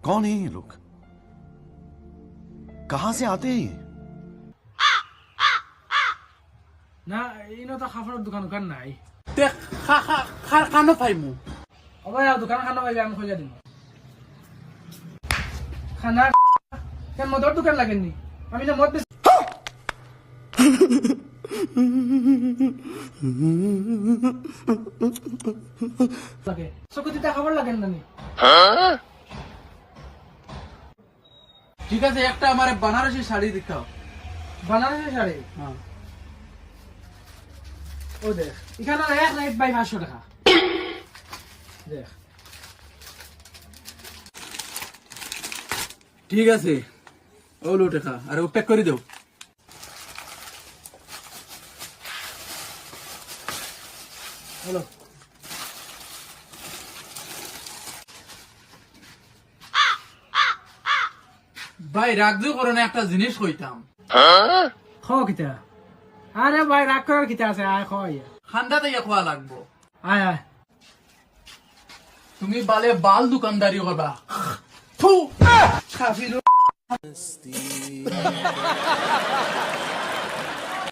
कौन है ये लोग? कहां से आते हैं ये? না ইনো তো খাফার দোকান নাই তে খানো পাইমু ওবাই দোকান খানা পাইবে আমি কইয়া দিম খানা কেন মদর দোকান লাগেনি আমি না মদ বেশি লাগে সকতিটা খবর লাগেন না নি ঠিক আছে একটা আমারে বানারসি শাড়ি দেখাও বানারসি শাড়ি হ্যাঁ ও দেখ এখানে এক নাইট বাই 500 টাকা দেখ ঠিক আছে ওলো টাকা আরে ও প্যাক করে দাও হলো ভাই রাখজো করো না একটা জিনিস কইতাম খ কিতা আরে ভাই রাগ করার কিতা আছে আয় খয় ঠান্ডা থেকে খোয়া লাগবো আয় আয় তুমি বালে বাল দোকানদারি করবা থু খাফির